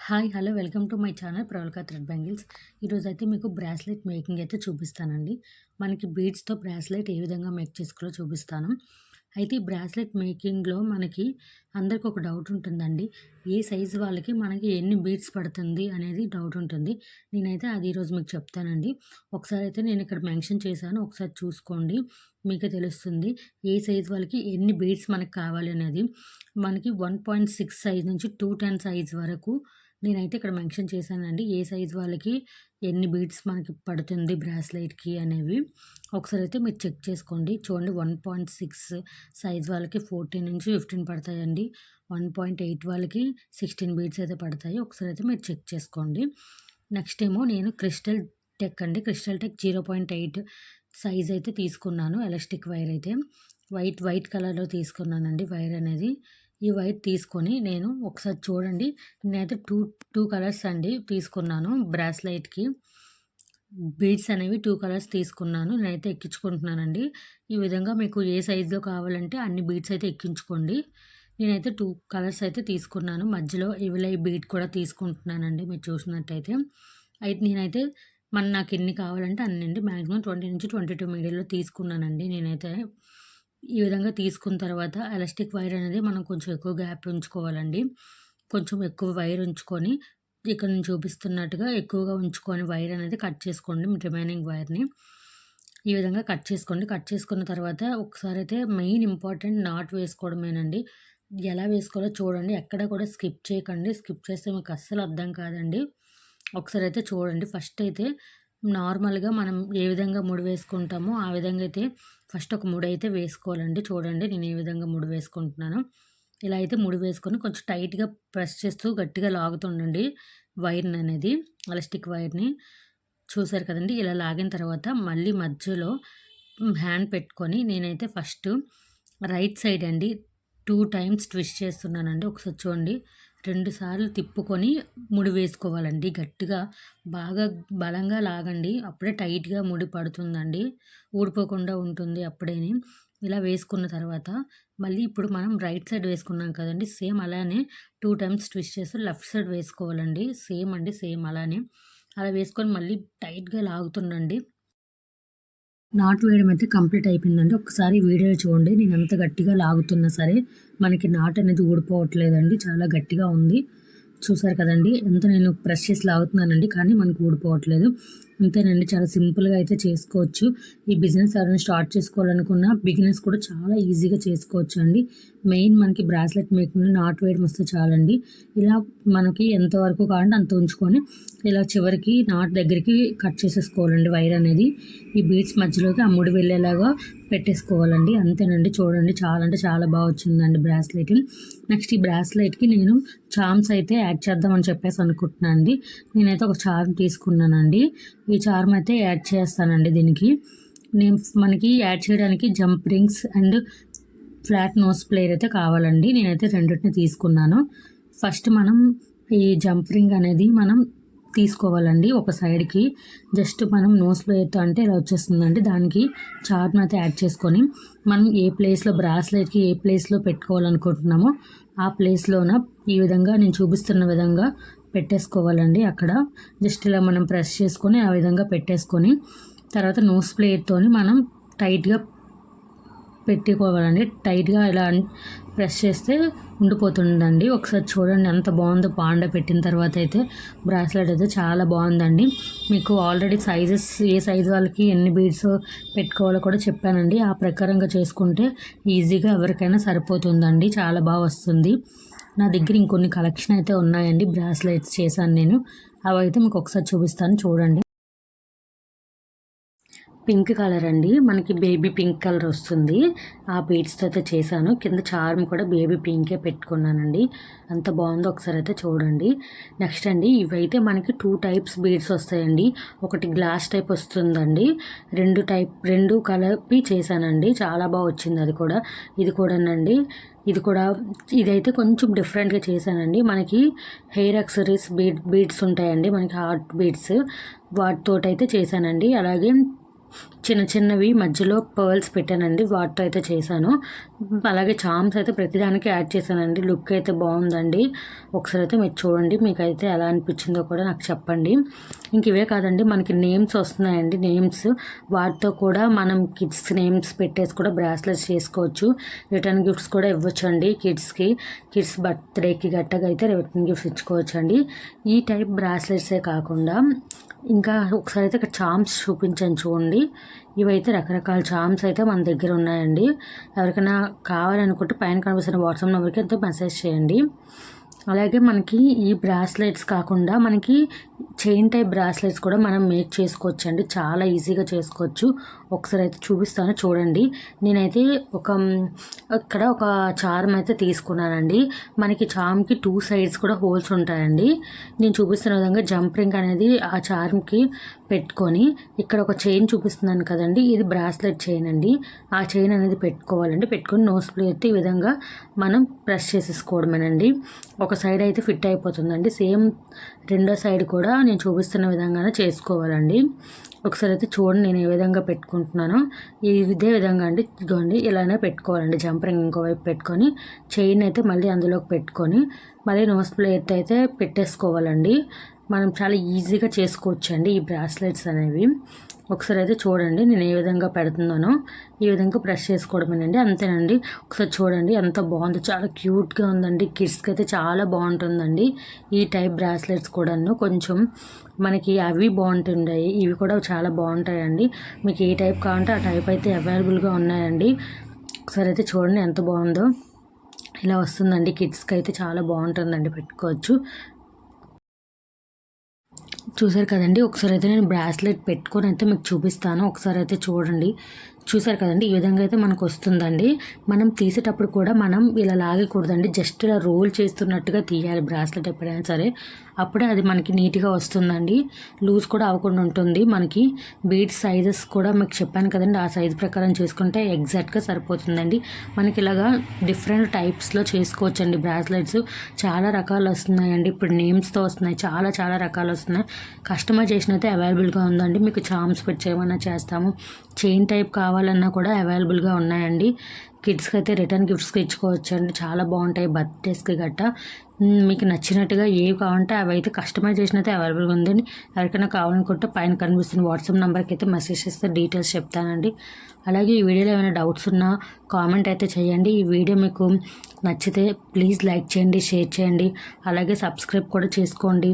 Hi hello welcome to my channel Pravalka thread bangles. ఈరోజు అయితే మీకు బ్రాస్లెట్ మేకింగ్ అయితే చూపిస్తానండి. మనకి బీడ్స్తో బ్రాస్లెట్ ఏ విధంగా మేక్ చేసుకోవాలో చూపిస్తాను. అయితే ఈ బ్రాస్లెట్ మేకింగ్లో మనకి అందరికి ఒక డౌట్ ఉంటుందండి. ఏ సైజు వాళ్ళకి మనకి ఎన్ని బీడ్స్ పడుతుంది అనేది డౌట్ ఉంటుంది. నేనైతే అది ఈరోజు మీకు చెప్తానండి. ఒకసారి అయితే నేను ఇక్కడ మెన్షన్ చేశాను, ఒకసారి చూసుకోండి, మీకే తెలుస్తుంది ఏ సైజు వాళ్ళకి ఎన్ని బీడ్స్ మనకు కావాలి అనేది. మనకి 1.6 సైజ్ నుంచి 210 సైజ్ వరకు నేనైతే ఇక్కడ మెన్షన్ చేశానండి. ఏ సైజ్ వాళ్ళకి ఎన్ని బీడ్స్ మనకి పడుతుంది బ్రాస్లెట్‌కి అనేవి. ఒకసారి అయితే మీరు చెక్ చేసుకోండి. చూడండి, 1.6 సైజ్ వాళ్ళకి 14-15 పడతాయండి. 1.8 వాళ్ళకి 16 బీడ్స్ అయితే పడతాయి. ఒకసారి అయితే మీరు చెక్ చేసుకోండి. నెక్స్ట్ ఏమో నేను క్రిస్టల్ టెక్ 0.8 సైజ్ అయితే తీసుకున్నాను. ఎలాస్టిక్ వైర్ అయితే వైట్ కలర్‌లో తీసుకున్నానండి వైర్ అనేది. ఈ వైర్ తీసుకొని నేను ఒకసారి చూడండి, నేనైతే టూ కలర్స్ అండి తీసుకున్నాను. బ్రాస్లెట్‌కి బీడ్స్ అనేవి 2 కలర్స్ తీసుకున్నాను. నేనైతే ఎక్కించుకుంటున్నానండి. ఈ విధంగా మీకు ఏ సైజులో కావాలంటే అన్ని బీడ్స్ అయితే ఎక్కించుకోండి. నేనైతే 2 కలర్స్ అయితే తీసుకున్నాను. మధ్యలో ఇవిలై బీడ్ కూడా తీసుకుంటున్నానండి మీరు చూసినట్టయితే. నేనైతే నాకు ఎన్ని కావాలంటే అన్నండి. మ్యాక్సిమం 20-22 మీడియంలో తీసుకున్నానండి నేనైతే. ఈ విధంగా తీసుకున్న తర్వాత ఎలాస్టిక్ వైర్ అనేది మనం కొంచెం ఎక్కువ గ్యాప్ ఉంచుకోవాలండి. కొంచెం ఎక్కువ వైర్ ఉంచుకొని ఇక్కడ నేను చూపిస్తున్నట్టుగా ఎక్కువగా ఉంచుకొని వైర్ అనేది కట్ చేసుకోండి. రిమైనింగ్ వైర్ని ఈ విధంగా కట్ చేసుకోండి. కట్ చేసుకున్న తర్వాత ఒకసారి అయితే మెయిన్ ఇంపార్టెంట్ నాట్ వేసుకోవడమేనండి. ఎలా వేసుకోవాలో చూడండి, ఎక్కడ కూడా స్కిప్ చేయకండి. స్కిప్ చేస్తే మీకు అస్సలు అర్థం కాదండి. ఒకసారి అయితే చూడండి. ఫస్ట్ అయితే నార్మల్గా మనం ఏ విధంగా ముడి వేసుకుంటామో ఆ విధంగా అయితే ఫస్ట్ ఒక ముడి అయితే వేసుకోవాలండి. చూడండి, నేను ఏ విధంగా ముడి వేసుకుంటున్నాను. ఇలా అయితే ముడి వేసుకొని కొంచెం టైట్గా ప్రెస్ చేస్తూ గట్టిగా లాగుతుండండి వైర్ని అనేది, ఎలాస్టిక్ వైర్ని. చూసారు కదండి, ఇలా లాగిన తర్వాత మళ్ళీ మధ్యలో హ్యాండ్ పెట్టుకొని నేనైతే ఫస్ట్ రైట్ సైడ్ అండి 2 టైమ్స్ ట్విస్ట్ చేస్తున్నానండి. ఒకసారి చూడండి, 2 సార్లు తిప్పుకొని ముడి వేసుకోవాలండి. గట్టిగా బాగా బలంగా లాగండి, అప్పుడే టైట్గా ముడి పడుతుందండి, ఊడిపోకుండా ఉంటుంది అప్పుడేని. ఇలా వేసుకున్న తర్వాత మళ్ళీ ఇప్పుడు మనం రైట్ సైడ్ వేసుకున్నాం కదండి, సేమ్ అలానే 2 టైమ్స్ ట్విస్ట్ చేసి లెఫ్ట్ సైడ్ వేసుకోవాలండి. సేమ్ అలానే అలా వేసుకొని మళ్ళీ టైట్గా లాగుతుండండి. నాటు వేయడం అయితే కంప్లీట్ అయిపోయిందండి. ఒకసారి వీడియో చూడండి, నేను ఎంత గట్టిగా లాగుతున్నా సరే మనకి నాటు అనేది ఊడిపోవట్లేదండి, చాలా గట్టిగా ఉంది. చూసారు కదండి, ఎంత నేను ప్రెస్ చేసి లాగుతున్నానండి, కానీ మనకు ఊడిపోవట్లేదు. అంతేనండి, చాలా సింపుల్గా అయితే చేసుకోవచ్చు. ఈ బిజినెస్ ఎవరైనా స్టార్ట్ చేసుకోవాలనుకున్న బిగినర్స్ కూడా చాలా ఈజీగా చేసుకోవచ్చు అండి. మెయిన్ మనకి బ్రాస్లెట్ మేకింగ్ నాటు వేయడం వస్తే చాలండి. ఇలా మనకి ఎంతవరకు కావాలంటే అంత ఉంచుకొని ఇలా చివరికి నాటు దగ్గరికి కట్ చేసేసుకోవాలండి వైర్ అనేది. ఈ బీడ్స్ మధ్యలోకి ఆ ముడి వెళ్ళేలాగా పెట్టేసుకోవాలండి. అంతేనండి, చూడండి, చాలా అంటే చాలా బాగా వచ్చిందండి బ్రాస్లెట్. నెక్స్ట్ ఈ బ్రాస్లెట్కి నేను చార్మ్స్ అయితే యాడ్ చేద్దామని చెప్పేసి అనుకుంటున్నాను అండి. నేనైతే ఒక చార్మ్ తీసుకున్నానండి. ఈ చార్మ్ అయితే యాడ్ చేస్తానండి దీనికి. మనకి యాడ్ చేయడానికి jump rings and flat nose plier అయితే కావాలండి. నేనైతే రెండింటిని తీసుకున్నాను. ఫస్ట్ మనం ఈ జంప్ రింగ్ అనేది మనం తీసుకోవాలండి. ఒక సైడ్కి జస్ట్ మనం నోస్ ప్లేయర్తో అంటే ఇలా వచ్చేస్తుందండి. దానికి చార్ట్ని అయితే యాడ్ చేసుకొని మనం ఏ ప్లేస్లో బ్రాస్లెట్కి ఏ ప్లేస్లో పెట్టుకోవాలనుకుంటున్నామో ఆ ప్లేస్లోన ఈ విధంగా నేను చూపిస్తున్న విధంగా పెట్టేసుకోవాలండి. అక్కడ జస్ట్ ఇలా మనం ప్రెస్ చేసుకొని ఆ విధంగా పెట్టేసుకొని తర్వాత నోస్ ప్లేయర్తో మనం టైట్గా పెట్టుకోవాలండి. టైట్గా ఇలా ప్రెస్ చేస్తే ఉండిపోతుందండి. ఒకసారి చూడండి ఎంత బాగుందో. పాండా పెట్టిన తర్వాత అయితే బ్రాస్లెట్ అయితే చాలా బాగుందండి. మీకు ఆల్రెడీ సైజెస్ ఏ సైజు వాళ్ళకి ఎన్ని బీడ్స్ పెట్టుకోవాలో కూడా చెప్పానండి. ఆ ప్రకారంగా చేసుకుంటే ఈజీగా ఎవరికైనా సరిపోతుందండి, చాలా బాగా వస్తుంది. నా దగ్గర ఇంకొన్ని కలెక్షన్ అయితే ఉన్నాయండి, బ్రాస్లెట్స్ చేశాను నేను. అవి అయితే మీకు ఒకసారి చూపిస్తాను, చూడండి. పింక్ కలర్ అండి, మనకి బేబీ పింక్ కలర్ వస్తుంది. ఆ బీడ్స్తో అయితే చేశాను. కింద చార్మ్ కూడా బేబీ పింకే పెట్టుకున్నానండి. అంత బాగుందో ఒకసారి అయితే చూడండి. నెక్స్ట్ అండి, ఇవైతే మనకి 2 టైప్స్ బీడ్స్ వస్తాయండి. ఒకటి గ్లాస్ టైప్ వస్తుందండి, 2 కలిపి చేశానండి. చాలా బాగా వచ్చింది అది కూడా. ఇది కూడానండి, ఇదైతే కొంచెం డిఫరెంట్గా చేశానండి. మనకి హెయిర్ యాక్సెసరీస్ బీడ్స్ ఉంటాయండి, మనకి హార్ట్ బీడ్స్, వాటితోటైతే చేశానండి. అలాగే చిన్న చిన్నవి మధ్యలో పర్ల్స్ పెట్టానండి. వాటితో అయితే చేశాను. అలాగే చామ్స్ అయితే ప్రతిదానికి యాడ్ చేశానండి. లుక్ అయితే బాగుందండి. ఒకసారి అయితే మీరు చూడండి. మీకైతే ఎలా అనిపించిందో కూడా నాకు చెప్పండి. ఇంక ఇవే కాదండి, మనకి నేమ్స్ వస్తున్నాయండి. నేమ్స్ వాటితో కూడా మనం కిడ్స్ నేమ్స్ పెట్టేసి కూడా బ్రాస్లెట్స్ చేసుకోవచ్చు. రిటర్న్ గిఫ్ట్స్ కూడా ఇవ్వచ్చు అండి కిడ్స్కి. కిడ్స్ బర్త్డేకి గట్టగా అయితే రిటర్న్ గిఫ్ట్స్ ఇచ్చుకోవచ్చు అండి. ఈ టైప్ బ్రాస్లెట్సే కాకుండా ఇంకా ఒకసారి అయితే ఇక్కడ చామ్స్ చూపించాను చూడండి. ఇవైతే రకరకాల చామ్స్ అయితే మన దగ్గర ఉన్నాయండి. ఎవరికైనా కావాలనుకుంటే పైన కనిపిస్తున్న వాట్సాప్ నెంబర్కి అయితే మెసేజ్ చేయండి. అలాగే మనకి ఈ బ్రాస్లెట్స్ కాకుండా మనకి చైన్ టైప్ బ్రాస్లెట్స్ కూడా మనం మేక్ చేసుకోవచ్చు అండి. చాలా ఈజీగా చేసుకోవచ్చు. ఒకసారి అయితే చూపిస్తాను చూడండి. నేనైతే ఇక్కడ ఒక చార్మ్ అయితే తీసుకున్నానండి. మనకి చార్మ్కి 2 సైడ్స్ కూడా హోల్స్ ఉంటాయండి. నేను చూపిస్తున్న విధంగా జంప్ రింగ్ అనేది ఆ చార్మ్కి పెట్టుకొని ఇక్కడ ఒక చైన్ చూపిస్తున్నాను కదండి, ఇది బ్రాస్లెట్ చైన్ అండి. ఆ చైన్ అనేది పెట్టుకోవాలండి. పెట్టుకొని నోస్ ప్లేట్ ఈ విధంగా మనం ప్రెస్ చేసేసుకోవడమేనండి. ఒక సైడ్ అయితే ఫిట్ అయిపోతుందండి. సేమ్ రెండో సైడ్ కూడా నేను చూపిస్తున్న విధంగానే చేసుకోవాలండి. ఒకసారి అయితే చూడండి నేను ఏ విధంగా పెట్టుకుంటున్నానో. ఇదే విధంగా అండి, ఇదిగోండి ఇలానే పెట్టుకోవాలండి. జంప్ రింగ్ ఇంకోవైపు పెట్టుకొని చైన్ అయితే మళ్ళీ అందులోకి పెట్టుకొని మళ్ళీ నోస్ ప్లేట్ అయితే పెట్టేసుకోవాలండి. మనం చాలా ఈజీగా చేసుకోవచ్చు అండి ఈ బ్రాస్లెట్స్ అనేవి. ఒకసారి అయితే చూడండి నేను ఏ విధంగా పెడుతున్నానో. ఈ విధంగా ప్రెస్ చేసుకోవడమేనండి, అంతేనండి. ఒకసారి చూడండి ఎంత బాగుందో, చాలా క్యూట్గా ఉందండి. కిడ్స్కి అయితే చాలా బాగుంటుందండి ఈ టైప్ బ్రాస్లెట్స్ కూడాను. కొంచెం మనకి అవి బాగుంటుంటాయి, ఇవి కూడా చాలా బాగుంటాయండి. మీకు ఏ టైప్ కావాలంటే ఆ టైప్ అయితే అవైలబుల్గా ఉన్నాయండి. ఒకసారి అయితే చూడండి ఎంత బాగుందో. ఇలా వస్తుందండి. కిడ్స్కి అయితే చాలా బాగుంటుందండి, పెట్టుకోవచ్చు. చూసారు కదండి. ఒకసారి అయితే నేను బ్రాస్లెట్ పెట్టుకొని అయితే మీకు చూపిస్తాను. ఒకసారి అయితే చూడండి. చూసారు కదండి, ఈ విధంగా అయితే మనకు వస్తుందండి. మనం తీసేటప్పుడు కూడా మనం ఇలా లాగకూడదండి. జస్ట్ ఇలా రోల్ చేస్తున్నట్టుగా తీయాలి బ్రాస్లెట్ ఎప్పుడైనా సరే. అప్పుడే అది మనకి నీట్గా వస్తుందండి. లూజ్ కూడా అవ్వకుండా ఉంటుంది. మనకి బీడ్స్ సైజెస్ కూడా మీకు చెప్పాను కదండి, ఆ సైజ్ ప్రకారం చేసుకుంటే ఎగ్జాక్ట్గా సరిపోతుందండి. మనకి ఇలాగా డిఫరెంట్ టైప్స్లో చేసుకోవచ్చండి బ్రాస్లెట్స్. చాలా రకాలు వస్తున్నాయండి. ఇప్పుడు నేమ్స్తో వస్తున్నాయి, చాలా చాలా రకాలు వస్తున్నాయి. కస్టమైజేషన్ అయితే అవైలబుల్గా ఉందండి. మీకు చామ్స్ పెట్టి చేయమన్నా చేస్తాము. చైన్ టైప్ కావాలన్నా కూడా అవైలబుల్గా ఉన్నాయండి. కిడ్స్కి అయితే రిటర్న్ గిఫ్ట్స్కి ఇచ్చుకోవచ్చు అండి. చాలా బాగుంటాయి బర్త్డేస్కి గట్టా. మీకు నచ్చినట్టుగా ఏవి కావాలంటే అవి అయితే కస్టమైజేషన్ అయితే అవైలబుల్గా ఉందండి. ఎవరికైనా కావాలనుకుంటే పైన కనిపిస్తున్న వాట్సాప్ నెంబర్కి అయితే మెసేజ్ చేస్తే డీటెయిల్స్ చెప్తానండి. అలాగే ఈ వీడియోలో ఏమైనా డౌట్స్ ఉన్నా కామెంట్ అయితే చేయండి. ఈ వీడియో మీకు నచ్చితే ప్లీజ్ లైక్ చేయండి, షేర్ చేయండి, అలాగే సబ్స్క్రైబ్ కూడా చేసుకోండి.